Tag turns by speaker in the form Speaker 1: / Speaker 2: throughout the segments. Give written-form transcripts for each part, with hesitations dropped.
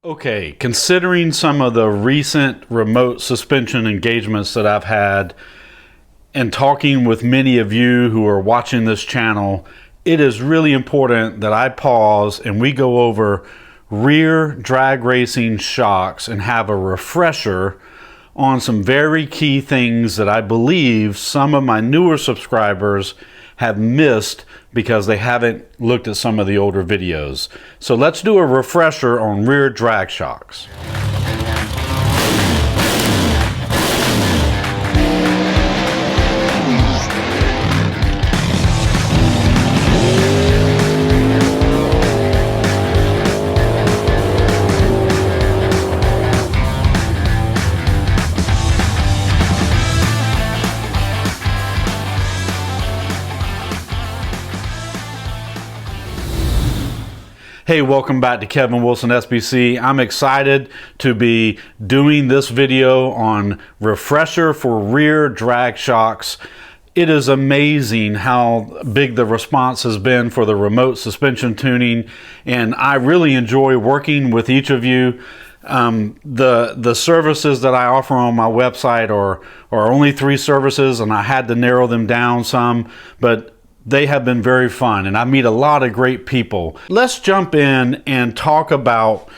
Speaker 1: Okay, considering some of the recent remote suspension engagements that I've had and talking with many of you who are watching this channel, it is really important that I pause and we go over rear drag racing shocks and have a refresher on some very key things that I believe some of my newer subscribers have missed because they haven't looked at some of the older videos. So let's do a refresher on rear drag shocks. Hey, welcome back to Kevin Wilson SBC. I'm excited to be doing this video on refresher for rear drag shocks. It is amazing how big the response has been for the remote suspension tuning, and I really enjoy working with each of you. The services that I offer on my website are only 3 services, and I had to narrow them down some, but they have been very fun, and I meet a lot of great people. Let's jump in and talk about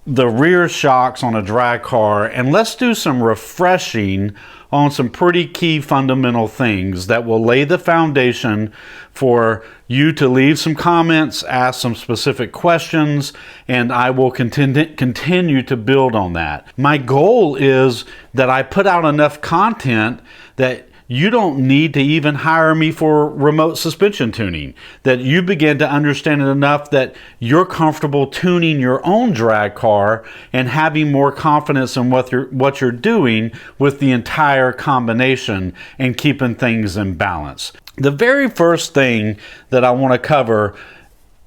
Speaker 1: the rear shocks on a drag car, and let's do some refreshing on some pretty key fundamental things that will lay the foundation for you to leave some comments, ask some specific questions, and I will continue to build on that. My goal is that I put out enough content that you don't need to even hire me for remote suspension tuning, that you begin to understand it enough that you're comfortable tuning your own drag car and having more confidence in what you're doing with the entire combination and keeping things in balance. The very first thing that I want to cover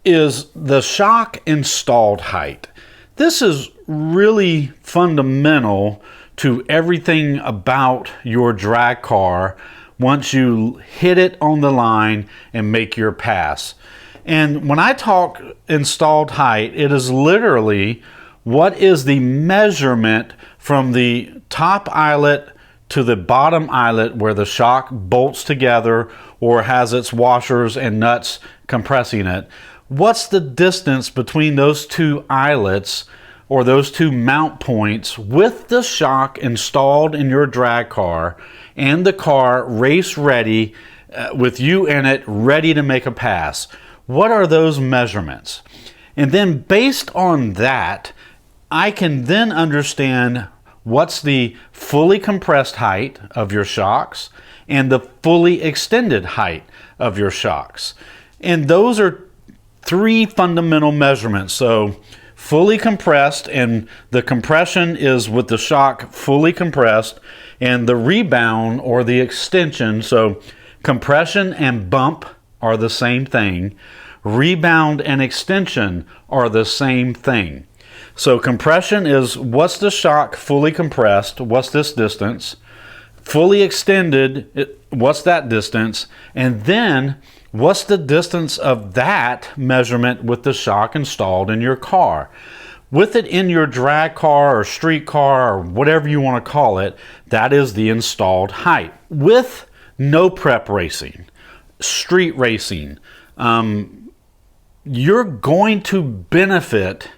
Speaker 1: is the shock installed height. This is really fundamental to everything about your drag car once you hit it on the line and make your pass. And when I talk installed height, it is literally what is the measurement from the top eyelet to the bottom eyelet where the shock bolts together or has its washers and nuts compressing it. What's the distance between those 2 eyelets or those 2 mount points with the shock installed in your drag car and the car race ready with you in it, ready to make a pass? What are those measurements? And then based on that, I can then understand what's the fully compressed height of your shocks and the fully extended height of your shocks. And those are 3 fundamental measurements. So fully compressed, and the compression is with the shock fully compressed, and the rebound or the extension, so compression and bump are the same thing. Rebound and extension are the same thing. So compression is what's the shock fully compressed, what's this distance? Fully extended, what's that distance? And then what's the distance of that measurement with the shock installed in your car? With it in your drag car or street car or whatever you want to call it, that is the installed height. With no prep racing, street racing, you're going to benefit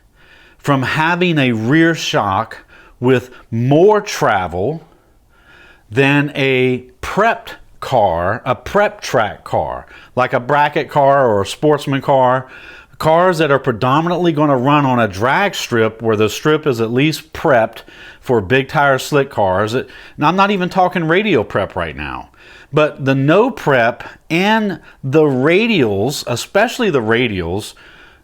Speaker 1: from having a rear shock with more travel than a prepped car, a prep track car, like a bracket car or a sportsman car, cars that are predominantly going to run on a drag strip where the strip is at least prepped for big tire slick cars. And I'm not even talking radial prep right now, but the no prep and the radials, especially the radials,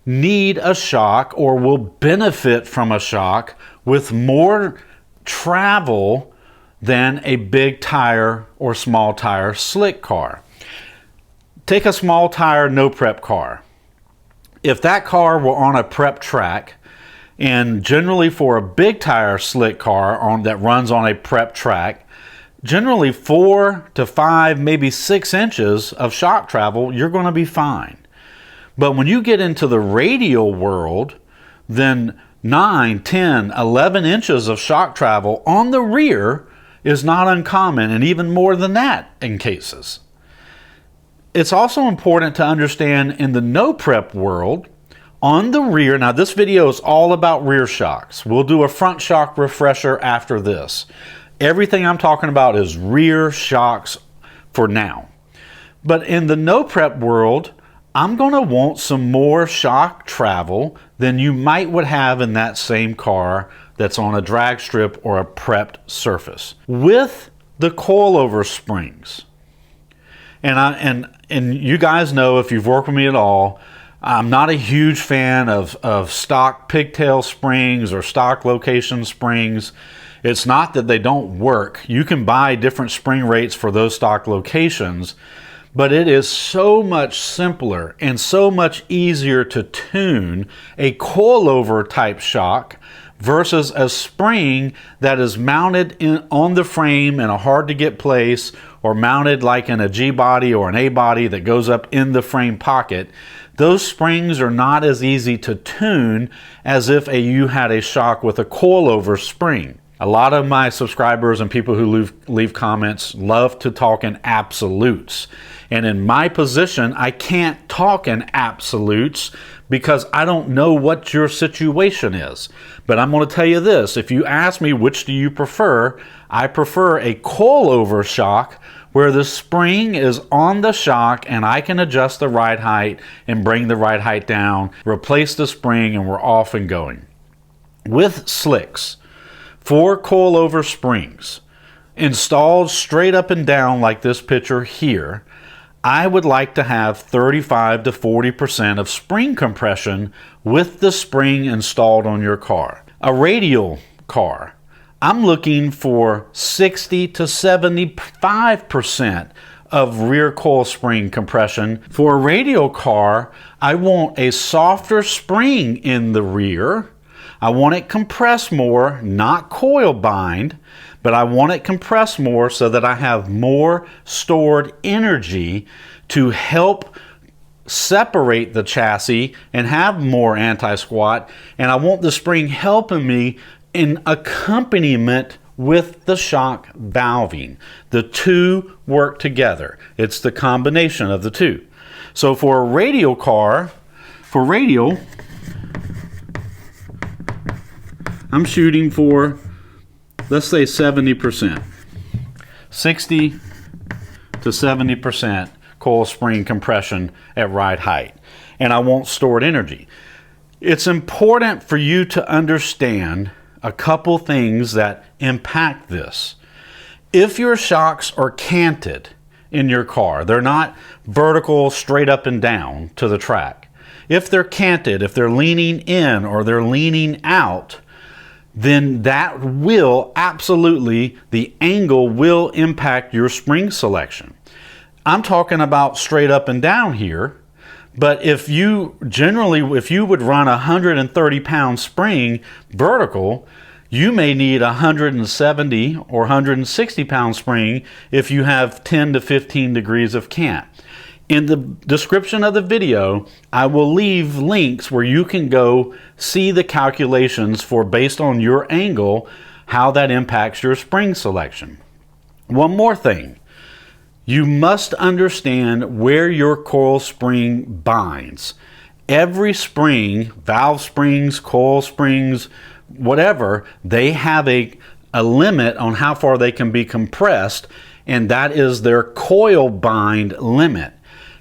Speaker 1: need a shock or will benefit from a shock with more travel than a big tire or small tire slick car. Take a small tire no prep car. If that car were on a prep track, and generally for a big tire slick car that runs on a prep track, generally 4 to 5, maybe 6 inches of shock travel, you're going to be fine. But when you get into the radial world, then 9, 10, 11 inches of shock travel on the rear is not uncommon, and even more than that in cases. It's also important to understand in the no prep world, on the rear, now this video is all about rear shocks. We'll do a front shock refresher after this. Everything I'm talking about is rear shocks for now. But in the no prep world, I'm going to want some more shock travel than you might would have in that same car that's on a drag strip or a prepped surface. With the coilover springs, and you guys know, if you've worked with me at all, I'm not a huge fan of stock pigtail springs or stock location springs. It's not that they don't work. You can buy different spring rates for those stock locations, but it is so much simpler and so much easier to tune a coilover type shock versus a spring that is mounted on the frame in a hard to get place, or mounted like in a G body or an A body that goes up in the frame pocket. Those springs are not as easy to tune as if you had a shock with a coilover spring. A lot of my subscribers and people who leave comments love to talk in absolutes. And in my position, I can't talk in absolutes because I don't know what your situation is. But I'm going to tell you this. If you ask me which do you prefer, I prefer a coilover shock where the spring is on the shock and I can adjust the ride height and bring the ride height down, replace the spring, and we're off and going. With slicks, 4 coilover springs installed straight up and down like this picture here, I would like to have 35 to 40% of spring compression with the spring installed on your car. A radial car, I'm looking for 60 to 75% of rear coil spring compression. For a radial car, I want a softer spring in the rear. I want it compressed more, not coil bind, but I want it compressed more so that I have more stored energy to help separate the chassis and have more anti-squat. And I want the spring helping me in accompaniment with the shock valving. The two work together. It's the combination of the two. So for a radial car, I'm shooting for, let's say 70%. 60 to 70% coil spring compression at ride height. And I want stored energy. It's important for you to understand a couple things that impact this. If your shocks are canted in your car, they're not vertical straight up and down to the track. If they're canted, if they're leaning in or they're leaning out, then that will absolutely, the angle will impact your spring selection. I'm talking about straight up and down here, but if you would run a 130-pound spring vertical, you may need a 170 or 160-pound spring if you have 10 to 15 degrees of cant. In the description of the video, I will leave links where you can go see the calculations for, based on your angle, how that impacts your spring selection. One more thing. You must understand where your coil spring binds. Every spring, valve springs, coil springs, whatever, they have a limit on how far they can be compressed, and that is their coil bind limit.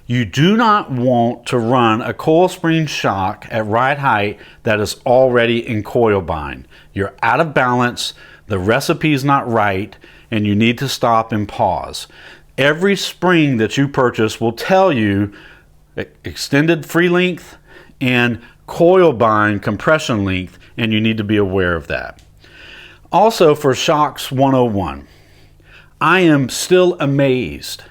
Speaker 1: You do not want to run a coil spring shock at ride height that is already in coil bind. You're out of balance, the recipe's not right, and you need to stop and pause. Every spring that you purchase will tell you extended free length and coil bind compression length, and you need to be aware of that. Also, for Shocks 101, I am still amazed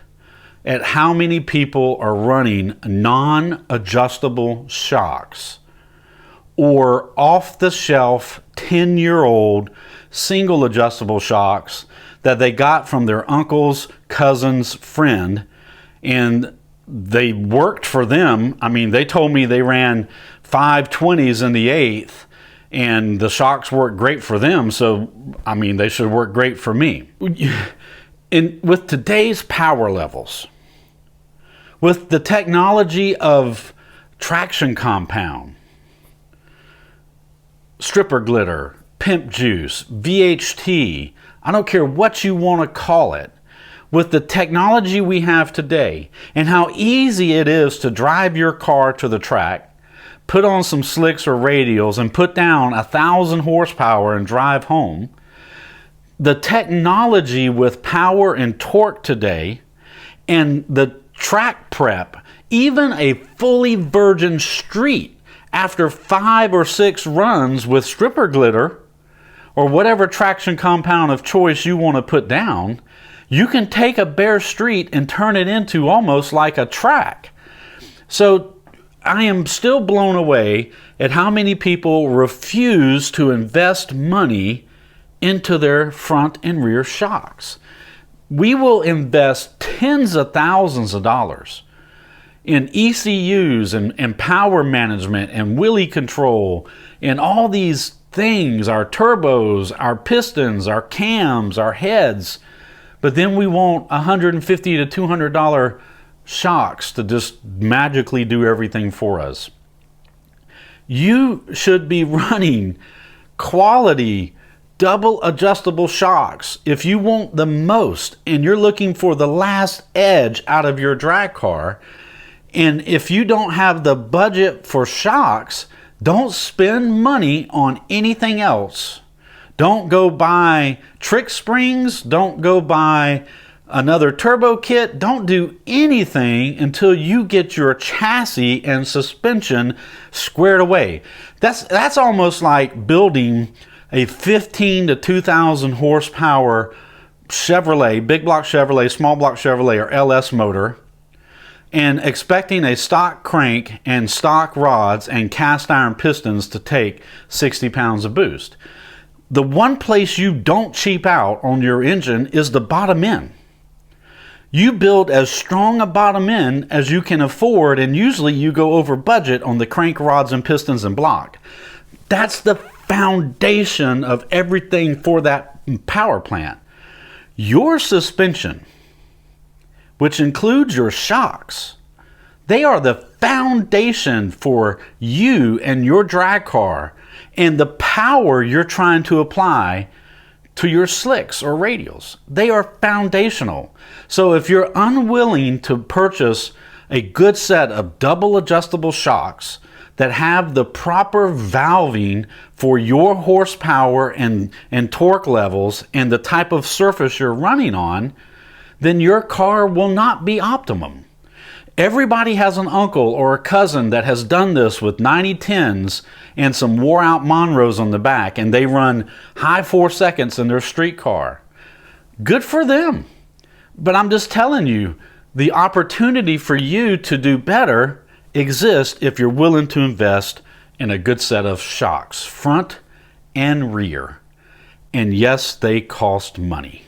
Speaker 1: at how many people are running non-adjustable shocks or off-the-shelf 10-year-old single adjustable shocks that they got from their uncle's cousin's friend, and they worked for them. I mean, they told me they ran 520s in the 8th, and the shocks work great for them, so I mean they should work great for me. And with today's power levels, with the technology of traction compound, stripper glitter, pimp juice, VHT, I don't care what you want to call it, with the technology we have today and how easy it is to drive your car to the track, put on some slicks or radials and put down 1,000 horsepower and drive home, the technology with power and torque today and the track prep, even a fully virgin street after 5 or 6 runs with stripper glitter or whatever traction compound of choice you want to put down, you can take a bare street and turn it into almost like a track. So I am still blown away at how many people refuse to invest money into their front and rear shocks. We will invest tens of thousands of dollars in ECUs and power management and wheelie control and all these things, our turbos, our pistons, our cams, our heads, but then we want $150 to $200 shocks to just magically do everything for us. You should be running quality double adjustable shocks if you want the most and you're looking for the last edge out of your drag car. And if you don't have the budget for shocks, don't spend money on anything else. Don't go buy trick springs. Don't go buy another turbo kit. Don't do anything until you get your chassis and suspension squared away. That's almost like building a 15 to 2,000 horsepower Chevrolet, big block Chevrolet, small block Chevrolet, or LS motor, and expecting a stock crank and stock rods and cast iron pistons to take 60 pounds of boost. The one place you don't cheap out on your engine is the bottom end. You build as strong a bottom end as you can afford, and usually you go over budget on the crank rods and pistons and block. That's the foundation of everything for that power plant. Your suspension, which includes your shocks, they are the foundation for you and your drag car and the power you're trying to apply to your slicks or radials. They are foundational. So if you're unwilling to purchase a good set of double adjustable shocks that have the proper valving for your horsepower and torque levels and the type of surface you're running on, then your car will not be optimum. Everybody has an uncle or a cousin that has done this with 9010s and some wore out Monroes on the back, and they run high 4 seconds in their street car. Good for them. But I'm just telling you, the opportunity for you to do better exists if you're willing to invest in a good set of shocks, front and rear. And yes, they cost money.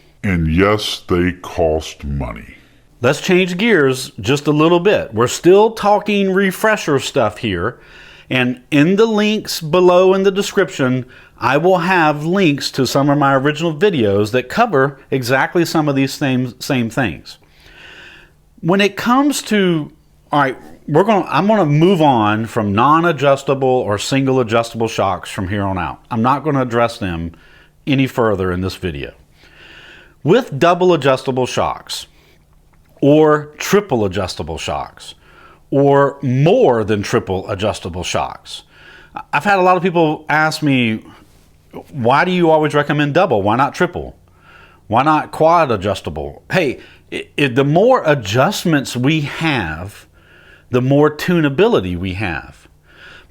Speaker 1: Let's change gears just a little bit. We're still talking refresher stuff here. And in the links below in the description, I will have links to some of my original videos that cover exactly some of these same things. When it comes to, all right, I'm going to move on from non-adjustable or single adjustable shocks from here on out. I'm not going to address them any further in this video. With double adjustable shocks, or triple adjustable shocks, or more than triple adjustable shocks, I've had a lot of people ask me, why do you always recommend double? Why not triple? Why not quad adjustable? Hey, the more adjustments we have, the more tunability we have.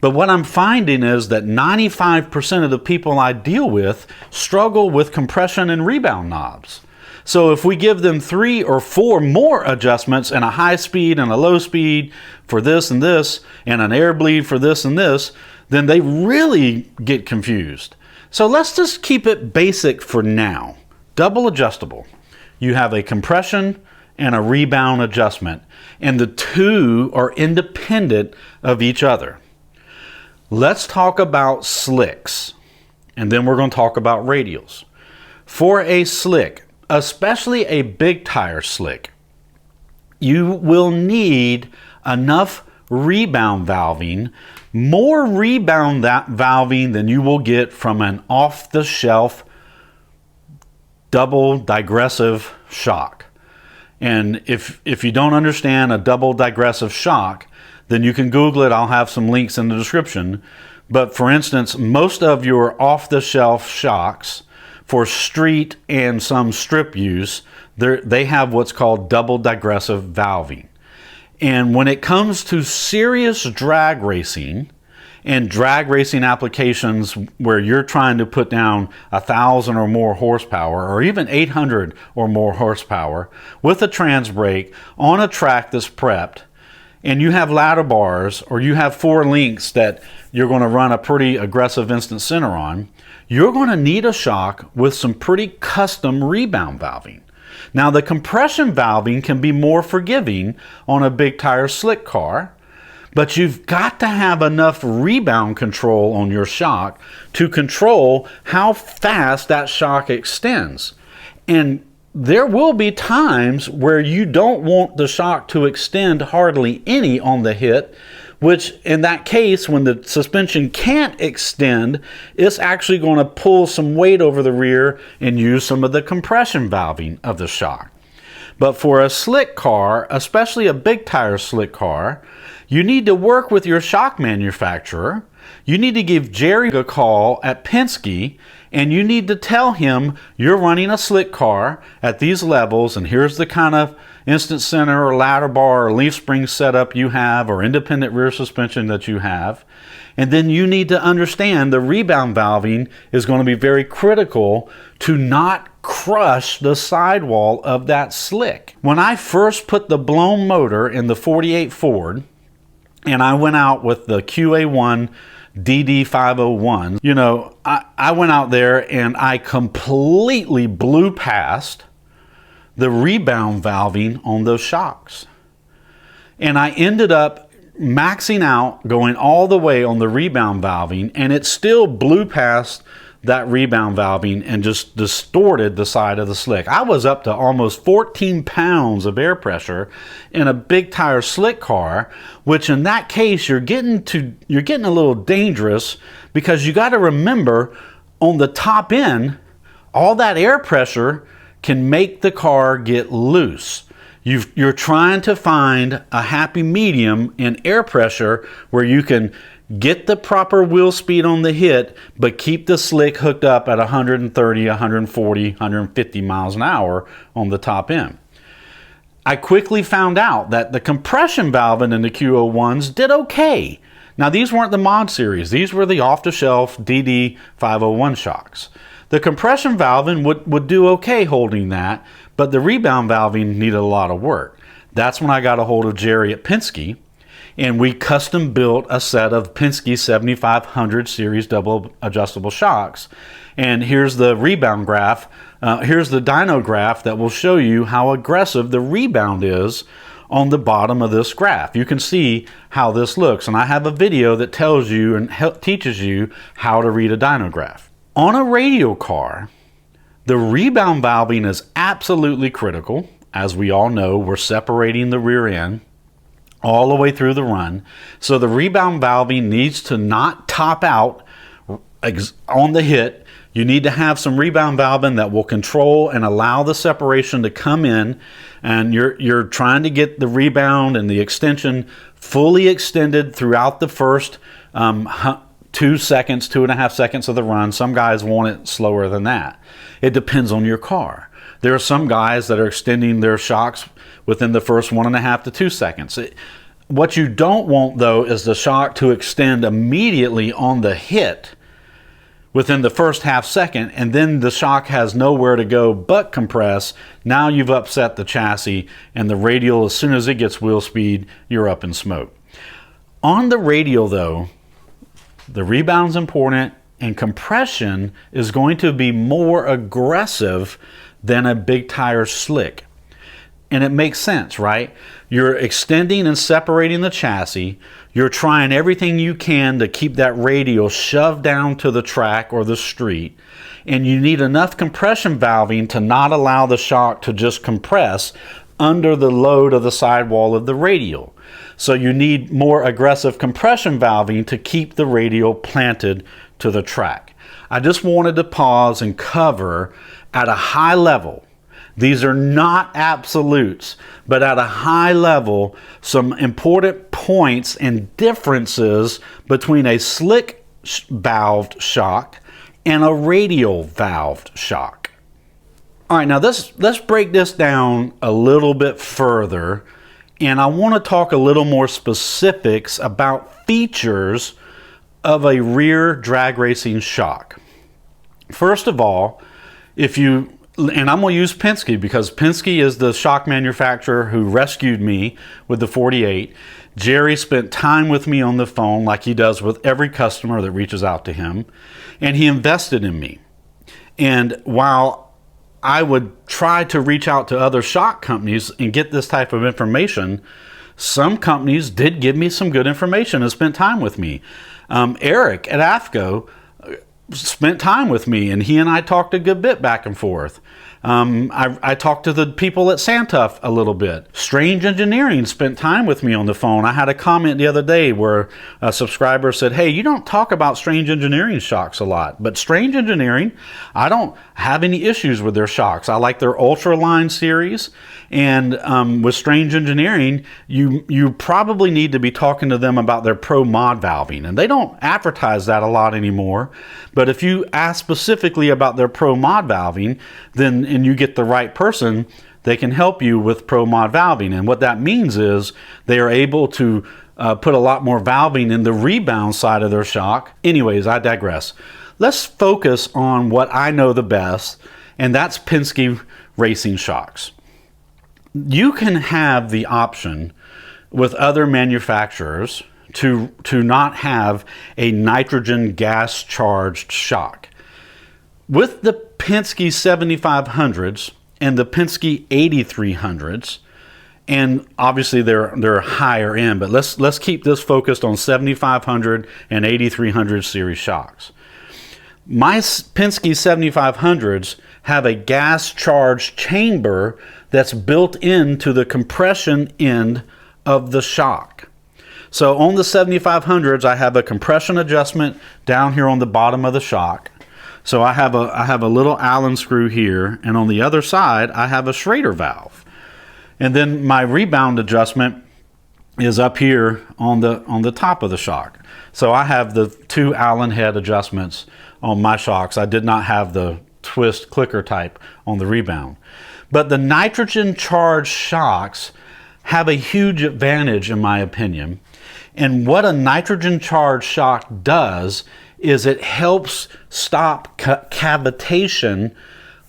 Speaker 1: But what I'm finding is that 95% of the people I deal with struggle with compression and rebound knobs. So if we give them 3 or 4 more adjustments and a high speed and a low speed for this and this, and an air bleed for this and this, then they really get confused. So let's just keep it basic for now. Double adjustable. You have a compression and a rebound adjustment, and the two are independent of each other. Let's talk about slicks, and then we're going to talk about radials. For a slick, especially a big tire slick, you will need enough rebound valving, more rebound valving than you will get from an off-the-shelf double digressive shock. And if you don't understand a double digressive shock, then you can Google it. I'll have some links in the description. But for instance, most of your off-the-shelf shocks for street and some strip use, they have what's called double digressive valving. And when it comes to serious drag racing and drag racing applications where you're trying to put down 1,000 or more horsepower, or even 800 or more horsepower with a trans brake on a track that's prepped, and you have ladder bars, or you have 4 links that you're going to run a pretty aggressive instant center on, you're going to need a shock with some pretty custom rebound valving. Now, the compression valving can be more forgiving on a big tire slick car, but you've got to have enough rebound control on your shock to control how fast that shock extends. And there will be times where you don't want the shock to extend hardly any on the hit, which in that case, when the suspension can't extend, it's actually going to pull some weight over the rear and use some of the compression valving of the shock. But for a slick car, especially a big tire slick car, you need to work with your shock manufacturer. You need to give Jerry a call at Penske, and you need to tell him you're running a slick car at these levels, and here's the kind of instant center or ladder bar or leaf spring setup you have, or independent rear suspension that you have. And then you need to understand the rebound valving is going to be very critical to not crush the sidewall of that slick. When I first put the blown motor in the 48 Ford, and I went out with the QA1 DD501, you know, I went out there and I completely blew past the rebound valving on those shocks. And I ended up maxing out, going all the way on the rebound valving, and it still blew past that rebound valving and just distorted the side of the slick. I was up to almost 14 pounds of air pressure in a big tire slick car, which in that case you're getting a little dangerous, because you got to remember on the top end, all that air pressure can make the car get loose. You're trying to find a happy medium in air pressure where you can get the proper wheel speed on the hit, but keep the slick hooked up at 130, 140, 150 miles an hour on the top end. I quickly found out that the compression valving in the Q01s did okay. Now, these weren't the mod series. These were the off-the-shelf DD501 shocks. The compression valving would do okay holding that, but the rebound valving needed a lot of work. That's when I got a hold of Jerry at Penske, and we custom built a set of Penske 7500 series double adjustable shocks. And here's the rebound graph. Here's the dyno graph that will show you how aggressive the rebound is on the bottom of this graph. You can see how this looks, and I have a video that tells you and teaches you how to read a dyno graph. On a radial car, the rebound valving is absolutely critical. As we all know, we're separating the rear end all the way through the run. So the rebound valving needs to not top out on the hit. You need to have some rebound valving that will control and allow the separation to come in, and you're trying to get the rebound and the extension fully extended throughout the first 2 seconds, 2.5 seconds of the run. Some guys want it slower than that. It depends on your car. There are some guys that are extending their shocks within the first 1.5 to 2 seconds. What you don't want, though, is the shock to extend immediately on the hit within the first half second, and then the shock has nowhere to go but compress. Now you've upset the chassis, and the radial, as soon as it gets wheel speed, you're up in smoke. On the radial, though, the rebound's important, and compression is going to be more aggressive than a big tire slick. And it makes sense, right? You're extending and separating the chassis. You're trying everything you can to keep that radial shoved down to the track or the street. And you need enough compression valving to not allow the shock to just compress under the load of the sidewall of the radial. So you need more aggressive compression valving to keep the radial planted to the track. I just wanted to pause and cover at a high level. These are not absolutes, but at a high level, some important points and differences between a slick valved shock and a radial valved shock. All right, now let's break this down a little bit further, and I want to talk a little more specifics about features of a rear drag racing shock. First of all, and I'm going to use Penske because Penske is the shock manufacturer who rescued me with the 48. Jerry spent time with me on the phone like he does with every customer that reaches out to him, and he invested in me. And while I would try to reach out to other shock companies and get this type of information, some companies did give me some good information and spent time with me. Eric at AFCO spent time with me, and he and I talked a good bit back and forth. I talked to the people at Santuff a little bit. Strange Engineering spent time with me on the phone. I had a comment the other day where a subscriber said, hey, you don't talk about Strange Engineering shocks a lot. But Strange Engineering, I don't have any issues with their shocks. I like their Ultraline series. And with Strange Engineering, you probably need to be talking to them about their Pro Mod valving. And they don't advertise that a lot anymore. But if you ask specifically about their Pro Mod valving, and you get the right person, they can help you with Pro Mod valving. And what that means is they are able to put a lot more valving in the rebound side of their shock. Anyways, I digress. Let's focus on what I know the best, and that's Penske racing shocks. You can have the option with other manufacturers to not have a nitrogen gas charged shock. With the Penske 7500s and the Penske 8300s, and obviously they're higher end, but let's keep this focused on 7500 and 8300 series shocks. My Penske 7500s have a gas charged chamber that's built into the compression end of the shock. So on the 7500s, I have a compression adjustment down here on the bottom of the shock. So I have a little Allen screw here, and on the other side, I have a Schrader valve. And then my rebound adjustment is up here on the top of the shock. So I have the two Allen head adjustments on my shocks. I did not have the twist clicker type on the rebound. But the nitrogen charged shocks have a huge advantage in my opinion. And what a nitrogen charged shock does is it helps stop cavitation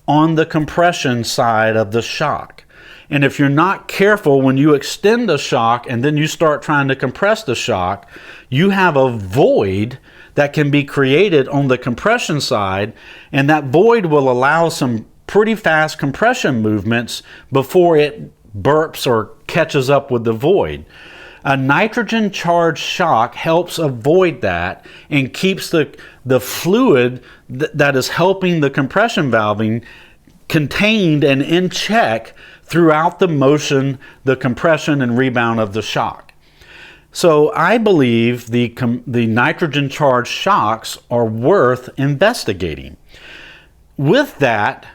Speaker 1: on the compression side of the shock. And if you're not careful, when you extend the shock and then you start trying to compress the shock, you have a void that can be created on the compression side, and that void will allow some pretty fast compression movements before it burps or catches up with the void. A nitrogen charged shock helps avoid that and keeps the fluid that is helping the compression valving contained and in check throughout the motion, the compression and rebound of the shock. So I believe the nitrogen charged shocks are worth investigating. With that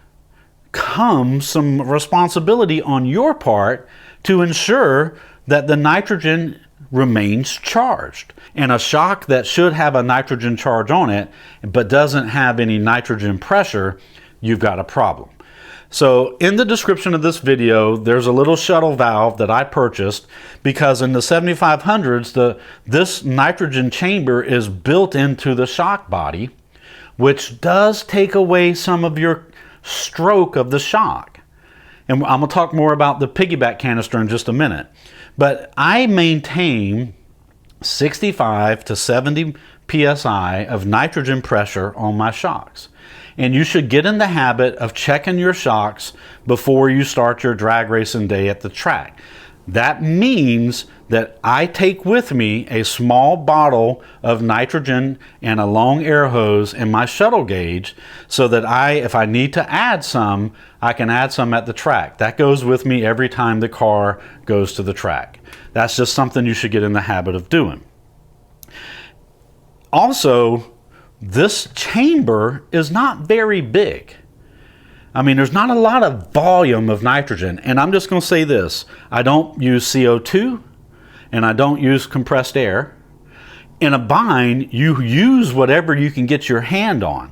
Speaker 1: comes some responsibility on your part to ensure that the nitrogen remains charged. And a shock that should have a nitrogen charge on it but doesn't have any nitrogen pressure, you've got a problem. So in the description of this video, there's a little shuttle valve that I purchased because in the 7500s, this nitrogen chamber is built into the shock body, which does take away some of your stroke of the shock. And I'm going to talk more about the piggyback canister in just a minute. But I maintain 65 to 70 psi of nitrogen pressure on my shocks. and you should get in the habit of checking your shocks before you start your drag racing day at the track. That means that I take with me a small bottle of nitrogen and a long air hose and my shuttle gauge so that if I need to add some, I can add some at the track. That goes with me every time the car goes to the track. That's just something you should get in the habit of doing. Also, this chamber is not very big. I mean, there's not a lot of volume of nitrogen. And I'm just going to say this. I don't use CO2 and I don't use compressed air. In a bind, you use whatever you can get your hand on.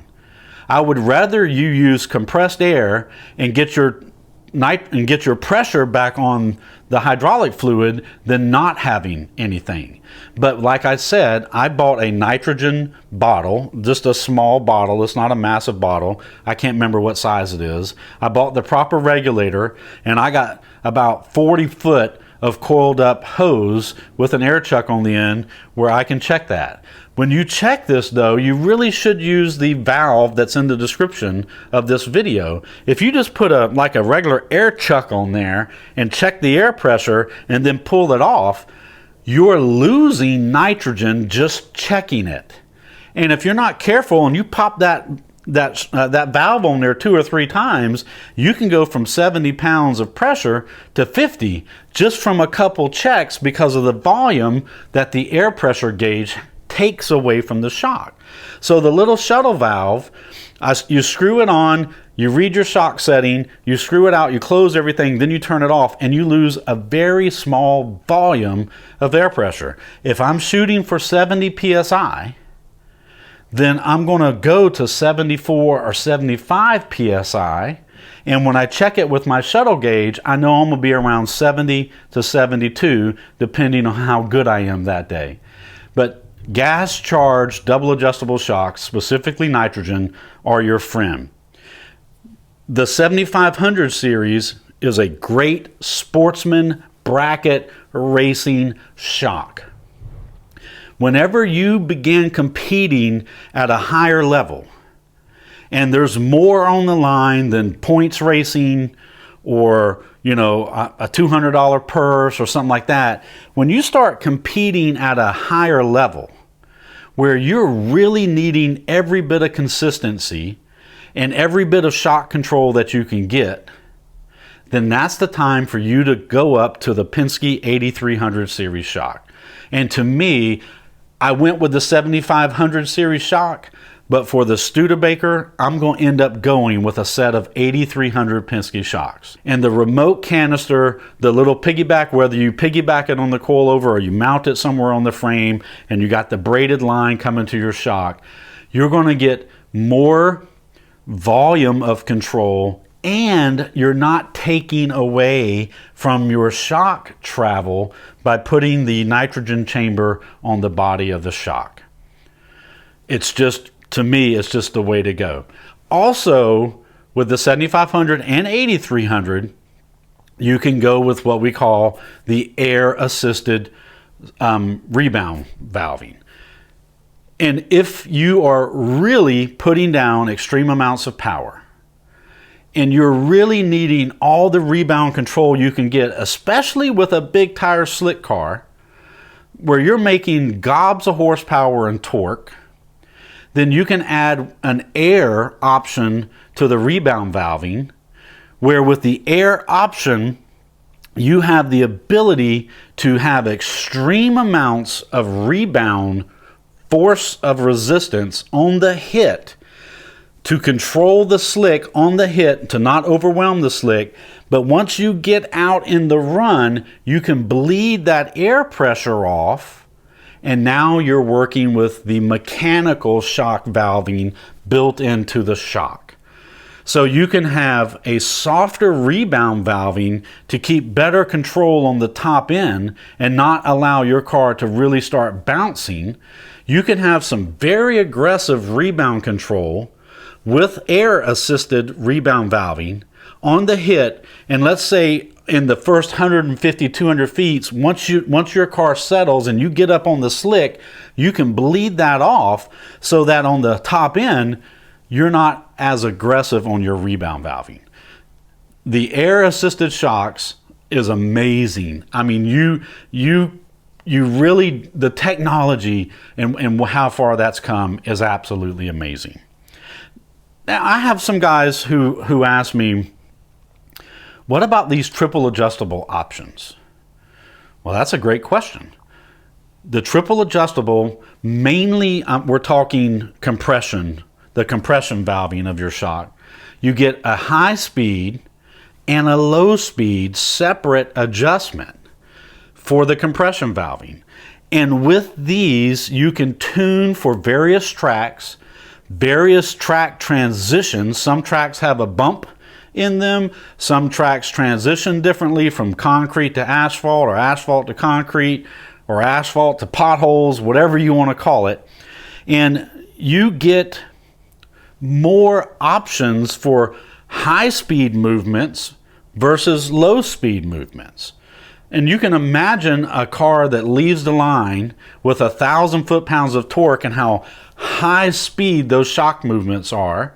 Speaker 1: I would rather you use compressed air and get your pressure back on the hydraulic fluid than not having anything. But like I said, I bought a nitrogen bottle, just a small bottle. It's not a massive bottle. I can't remember what size it is. I bought the proper regulator, and I got about 40 foot of coiled up hose with an air chuck on the end where I can check that. When you check this though, you really should use the valve that's in the description of this video. If you just put like a regular air chuck on there and check the air pressure and then pull it off, you're losing nitrogen just checking it. And if you're not careful and you pop that valve on there 2 or 3 times, you can go from 70 pounds of pressure to 50 just from a couple checks because of the volume that the air pressure gauge takes away from the shock. So the little shuttle valve, you screw it on, you read your shock setting, you screw it out, you close everything, then you turn it off, and you lose a very small volume of air pressure. If I'm shooting for 70 psi, then I'm going to go to 74 or 75 psi, and when I check it with my shuttle gauge, I know I'm going to be around 70 to 72 depending on how good I am that day. But gas charged double adjustable shocks, specifically nitrogen, are your friend. The 7500 series is a great sportsman bracket racing shock. Whenever you begin competing at a higher level, and there's more on the line than points racing or a $200 purse or something like that, when you start competing at a higher level where you're really needing every bit of consistency and every bit of shock control that you can get, then that's the time for you to go up to the Penske 8300 series shock. And to me, I went with the 7500 series shock, but for the Studebaker, I'm going to end up going with a set of 8300 Penske shocks. And the remote canister, the little piggyback, whether you piggyback it on the coilover or you mount it somewhere on the frame and you got the braided line coming to your shock, you're going to get more volume of control and you're not taking away from your shock travel by putting the nitrogen chamber on the body of the shock. It's just, to me, it's just the way to go. Also, with the 7500 and 8300, you can go with what we call the air-assisted rebound valving. And if you are really putting down extreme amounts of power, and you're really needing all the rebound control you can get, especially with a big tire slick car, where you're making gobs of horsepower and torque, then you can add an air option to the rebound valving, where with the air option, you have the ability to have extreme amounts of rebound force of resistance on the hit to control the slick on the hit, to not overwhelm the slick. But once you get out in the run, you can bleed that air pressure off, and now you're working with the mechanical shock valving built into the shock. So you can have a softer rebound valving to keep better control on the top end and not allow your car to really start bouncing. You can have some very aggressive rebound control with air-assisted rebound valving on the hit, and let's say in the first 150, 200 feet, once your car settles and you get up on the slick, you can bleed that off so that on the top end, you're not as aggressive on your rebound valving. The air assisted shocks is amazing. I mean, you really, the technology and how far that's come is absolutely amazing. Now, I have some guys who ask me, what about these triple adjustable options? Well, that's a great question. The triple adjustable, mainly we're talking compression, the compression valving of your shock. You get a high speed and a low speed separate adjustment for the compression valving. And with these, you can tune for various tracks, various track transitions. Some tracks have a bump in them. Some tracks transition differently from concrete to asphalt, or asphalt to concrete, or asphalt to potholes, whatever you want to call it. And you get more options for high speed movements versus low speed movements. And you can imagine a car that leaves the line with 1,000 foot-pounds of torque and how high speed those shock movements are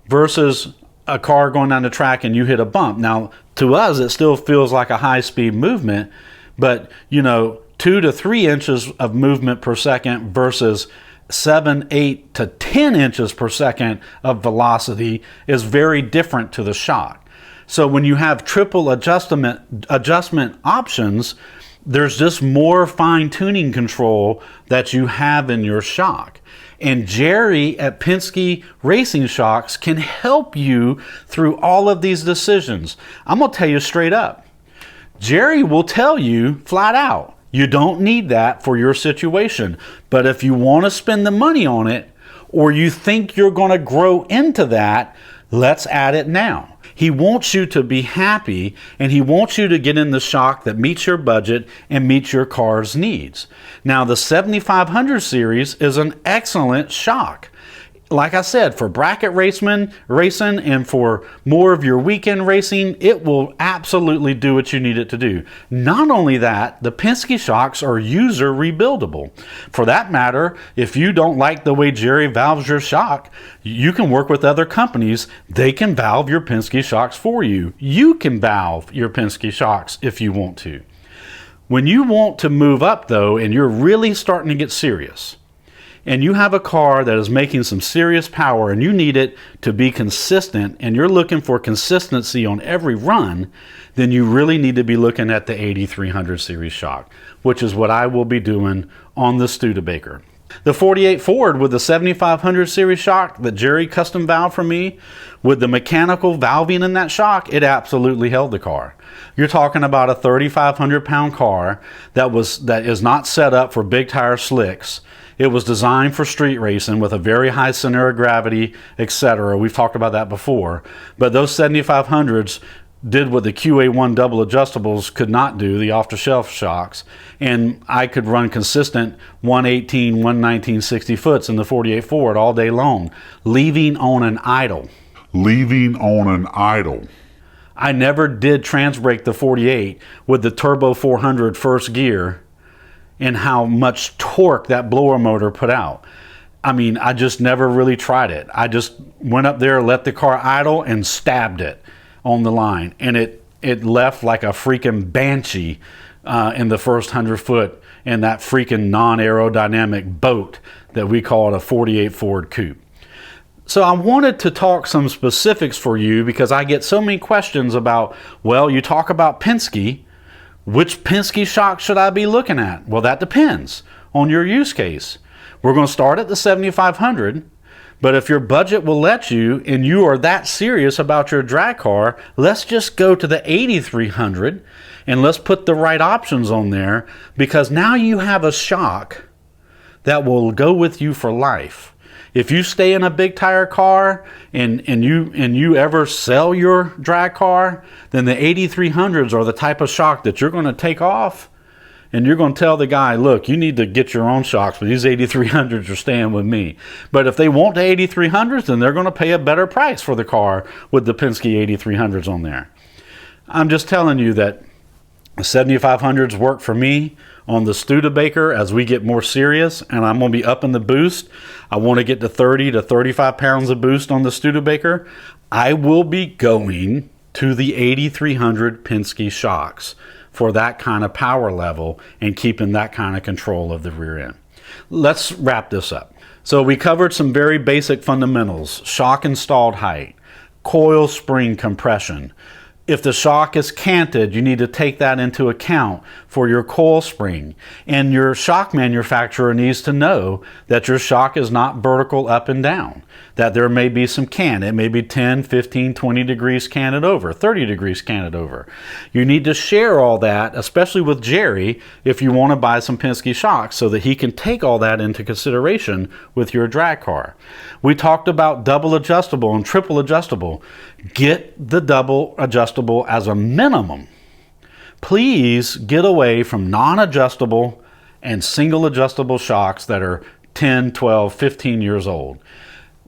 Speaker 1: versus a car going down the track and you hit a bump. Now, to us, it still feels like a high speed movement, but 2 to 3 inches of movement per second versus 7, 8 to 10 inches per second of velocity is very different to the shock. So when you have triple adjustment options, there's just more fine-tuning control that you have in your shock. And Jerry at Penske Racing Shocks can help you through all of these decisions. I'm going to tell you straight up. Jerry will tell you flat out, you don't need that for your situation. But if you want to spend the money on it, or you think you're going to grow into that, let's add it now. He wants you to be happy, and he wants you to get in the shock that meets your budget and meets your car's needs. Now, the 7500 series is an excellent shock. Like I said, for bracket racing and for more of your weekend racing, it will absolutely do what you need it to do. Not only that, the Penske shocks are user rebuildable. For that matter, if you don't like the way Jerry valves your shock, you can work with other companies. They can valve your Penske shocks for you. You can valve your Penske shocks if you want to. When you want to move up, though, and you're really starting to get serious, and you have a car that is making some serious power and you need it to be consistent, and you're looking for consistency on every run, then you really need to be looking at the 8300 series shock, which is what I will be doing on the Studebaker. The 48 Ford with the 7500 series shock that Jerry custom valved for me, with the mechanical valving in that shock, it absolutely held the car. You're talking about a 3,500 pound car that is not set up for big tire slicks. It was designed for street racing with a very high center of gravity, etc. We've talked about that before. But those 7500s did what the QA1 double adjustables could not do, the off-the-shelf shocks. And I could run consistent 118, 119, 60 foots in the 48 Ford all day long, leaving on an idle. I never did trans brake the 48 with the Turbo 400 first gear and how much torque that blower motor put out. I mean, I just never really tried it. I just went up there, let the car idle, and stabbed it on the line. And it left like a freaking banshee in the first 100 foot in that freaking non-aerodynamic boat that we call it a 48 Ford Coupe. So I wanted to talk some specifics for you because I get so many questions about, well, you talk about Penske, which Penske shock should I be looking at? Well, that depends on your use case. We're going to start at the 7500, but if your budget will let you and you are that serious about your drag car, let's just go to the 8300 and let's put the right options on there, because now you have a shock that will go with you for life. If you stay in a big tire car and you ever sell your drag car, then the 8300s are the type of shock that you're going to take off, and you're going to tell the guy, look, you need to get your own shocks, but these 8300s are staying with me. But if they want the 8300s, then they're going to pay a better price for the car with the Penske 8300s on there. I'm just telling you that The 7500s work for me on the Studebaker as we get more serious, and I'm going to be upping the boost. I want to get to 30 to 35 pounds of boost on the Studebaker. I will be going to the 8300 Penske shocks for that kind of power level and keeping that kind of control of the rear end. Let's wrap this up. So we covered some very basic fundamentals: shock installed height, coil spring compression. If the shock is canted, you need to take that into account for your coil spring. And your shock manufacturer needs to know that your shock is not vertical up and down, that there may be some cant. It may be 10, 15, 20 degrees canted over, 30 degrees canted over. You need to share all that, especially with Jerry, if you want to buy some Penske shocks, so that he can take all that into consideration with your drag car. We talked about double adjustable and triple adjustable. Get the double adjustable as a minimum. Please get away from non-adjustable and single adjustable shocks that are 10, 12, 15 years old.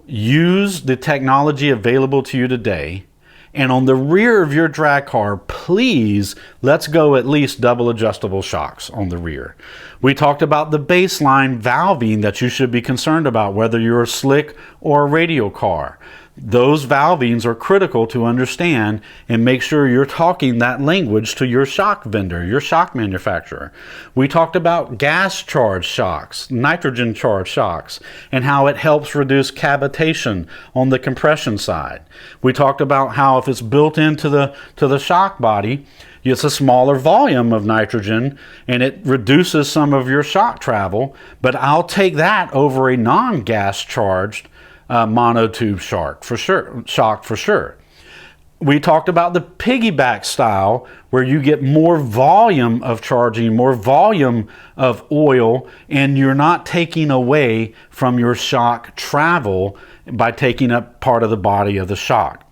Speaker 1: Use the technology available to you today. And on the rear of your drag car, please, let's go at least double adjustable shocks on the rear. We talked about the baseline valving that you should be concerned about, whether you're a slick or a radial car. Those valvings are critical to understand, and make sure you're talking that language to your shock vendor, your shock manufacturer. We talked about gas charged shocks, nitrogen charged shocks, and how it helps reduce cavitation on the compression side. We talked about how if it's built into the shock body, it's a smaller volume of nitrogen and it reduces some of your shock travel, but I'll take that over a non-gas charged monotube shock for sure. We talked about the piggyback style, where you get more volume of charging, more volume of oil, and you're not taking away from your shock travel by taking up part of the body of the shock.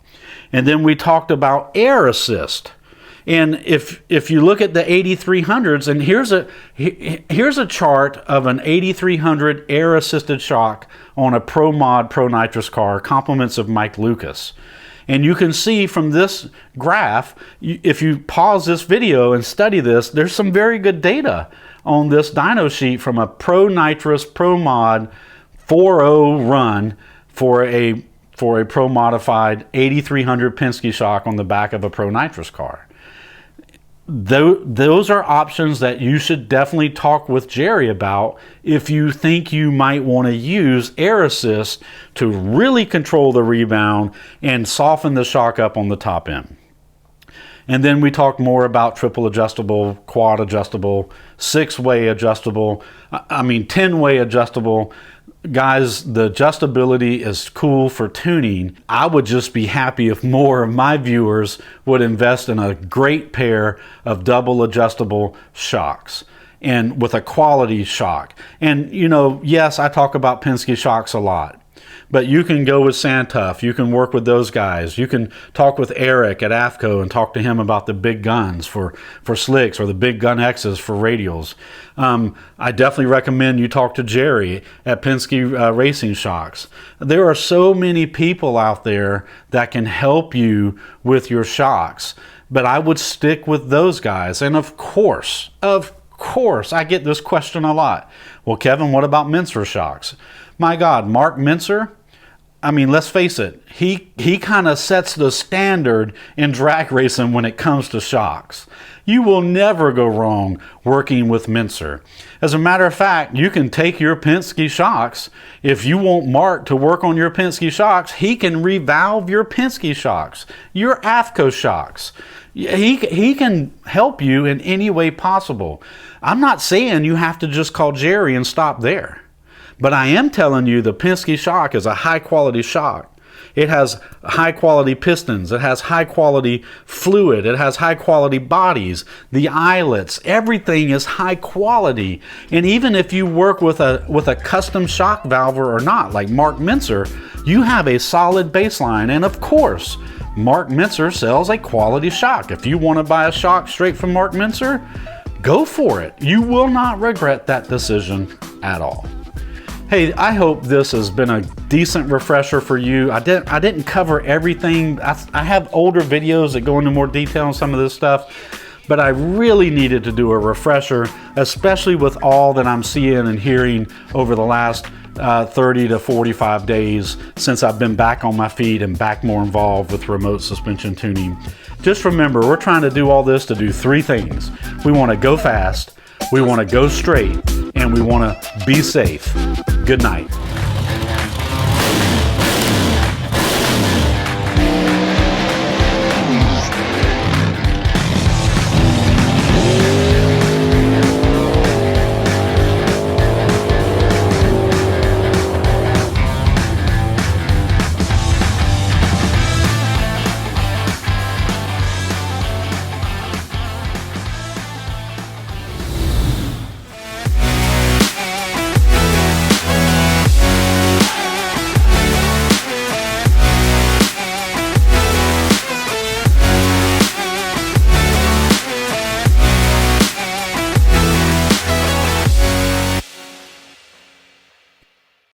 Speaker 1: And then we talked about air assist. And if you look at the 8300s, and here's a chart of an 8300 air assisted shock on a Pro Mod Pro Nitrous car, compliments of Mike Lucas. And you can see from this graph, if you pause this video and study this, there's some very good data on this dyno sheet from a Pro Nitrous Pro Mod 4.0 run for a Pro Modified 8300 Penske shock on the back of a Pro Nitrous car. Those are options that you should definitely talk with Jerry about if you think you might want to use air assist to really control the rebound and soften the shock up on the top end. And then we talked more about triple adjustable, quad adjustable, 6-way adjustable, 10-way adjustable. Guys, the adjustability is cool for tuning. I would just be happy if more of my viewers would invest in a great pair of double adjustable shocks, and with a quality shock. And yes, I talk about Penske shocks a lot, but you can go with Santuff. You can work with those guys. You can talk with Eric at AFCO and talk to him about the big guns for slicks, or the big gun X's for radials. I definitely recommend you talk to Jerry at Penske Racing Shocks. There are so many people out there that can help you with your shocks, but I would stick with those guys. And of course, I get this question a lot. Well, Kevin, what about Menscer shocks? My God, Mark Menscer, let's face it, he kind of sets the standard in drag racing when it comes to shocks. You will never go wrong working with Menscer. As a matter of fact, you can take your Penske shocks. If you want Mark to work on your Penske shocks, he can revalve your Penske shocks, your AFCO shocks. He can help you in any way possible. I'm not saying you have to just call Jerry and stop there, but I am telling you the Penske shock is a high quality shock. It has high quality pistons. It has high quality fluid. It has high quality bodies. The eyelets, everything is high quality. And even if you work with a custom shock valver or not, like Mark Menscer, you have a solid baseline. And of course, Mark Menscer sells a quality shock. If you want to buy a shock straight from Mark Menscer, go for it. You will not regret that decision at all. Hey, I hope this has been a decent refresher for you. I didn't cover everything. I have older videos that go into more detail on some of this stuff, but I really needed to do a refresher, especially with all that I'm seeing and hearing over the last 30 to 45 days since I've been back on my feet and back more involved with remote suspension tuning. Just remember, we're trying to do all this to do three things. We want to go fast, we want to go straight, and we want to be safe. Good night.